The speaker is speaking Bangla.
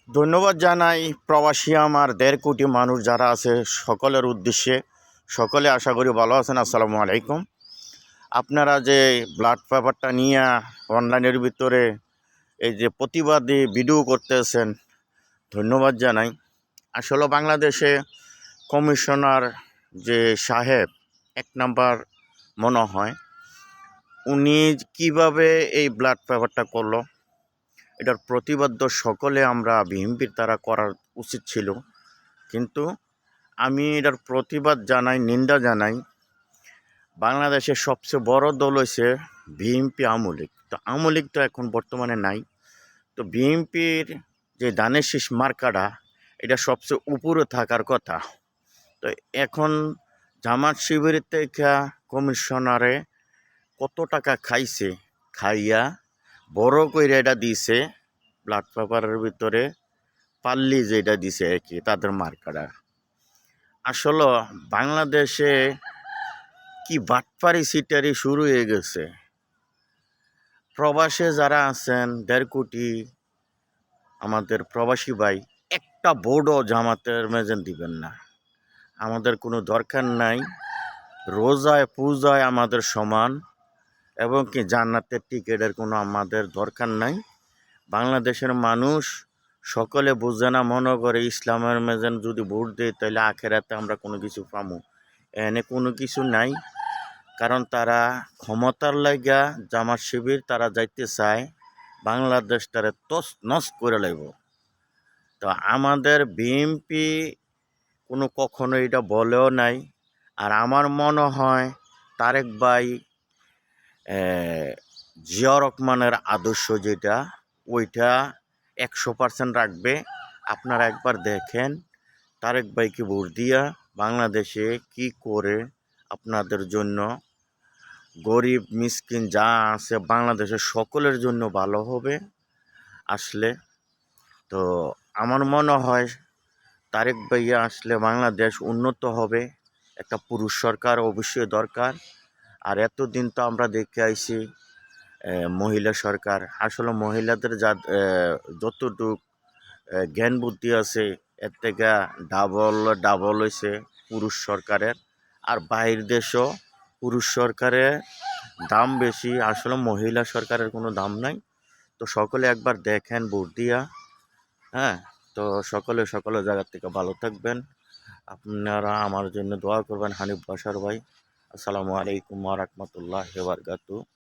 ধন্যবাদ জানাই প্রবাসী আমার ১.৫ কোটি মানুষ যারা আছে সকলের উদ্দেশ্যে। সকলে আশা করি ভালো আছেন। আসসালামু আলাইকুম। আপনারা যে ব্লাড পেপারটা নিয়ে অনলাইনের ভিতরে এই যে প্রতিবাদী ভিডিও করতেছেন, ধন্যবাদ জানাই। আসলে বাংলাদেশে কমিশনার যে সাহেব ১ নাম্বার মনে হয়, উনি কিভাবে এই ব্লাড পেপারটা করলো, এটার প্রতিবাদ সকলে আমরা বিএনপির দ্বারা করার উচিত ছিল। কিন্তু আমি এটার প্রতিবাদ জানাই, নিন্দা জানাই। বাংলাদেশের সবচেয়ে বড় দল হয়েছে বিএনপি, আওয়ামী লীগ। তো আওয়ামী লীগ তো এখন বর্তমানে নাই। তো বিএনপির যে ধানের শীষ মার্কাটা, এটা সবচেয়ে উপরে থাকার কথা। তো এখন জামাত শিবিরের থেকে কমিশনারে কত টাকা খাইছে, খাইয়া বড় কইরা এটা দিছে ব্লাড পেপারের ভিতরে, পাল্লি যেটা দিছে কি তাদের মার্কাটা। আসলে বাংলাদেশে কি বাটপারি সিটারি শুরু হয়ে গেছে। প্রবাসে যারা আছেন ১.৫ কোটি আমাদের প্রবাসী ভাই, একটা ভোটও জামাতের মেজেন দিবেন না। আমাদের কোনো দরকার নাই। রোজায় পূজায় আমাদের সমান, এবং কি জান্নাতের টিকিটের কোনো আমাদের দরকার নাই। বাংলাদেশের মানুষ সকলে বুঝে না, মনে করে ইসলামের মেজেন যদি ভোট দেয় তাহলে আখেরাতে আমরা কোনো কিছু পামু। এনে কোনো কিছু নাই। কারণ তারা ক্ষমতার লাগা জামাত শিবির তারা যাইতে চায় বাংলাদেশটারে তস নস করে লাইব। তো আমাদের বিএনপি কখনো এটা বলেও নাই। আর আমার মনে হয় তারেক ভাই জিয়া রহমানের আদর্শ যেটা, ওইটা ১০০% রাখবে। আপনারা একবার দেখেন তারেক ভাইকে ভোট দিয়া বাংলাদেশে কি করে আপনাদের জন্য, গরিব মিসকিন যা আছে বাংলাদেশের সকলের জন্য ভালো হবে আসলে। তো আমার মনে হয় তারেক ভাইয়া আসলে বাংলাদেশ উন্নত হবে। একটা পুরুষ সরকার অবশ্যই দরকার। আর এতদিন তো আমরা দেখে আইছি মহিলা সরকার। আসলে মহিলাদের যতটুক জ্ঞান বুদ্ধি আছে, এর থেকে ডাবল হয়েছে পুরুষ সরকারের। আর বাহির দেশও পুরুষ সরকারের দাম বেশি, আসলে মহিলা সরকারের কোনো দাম নাই। তো সকলে একবার দেখেন ভোট দিয়া। হ্যাঁ, তো সকলে জায়গা থেকে ভালো থাকবেন। আপনারা আমার জন্য দোয়া করবেন। হানিফ বাশার ভাই। আসসালামু আলাইকুম ওয়া রাহমাতুল্লাহি ওয়া বারাকাতুহু।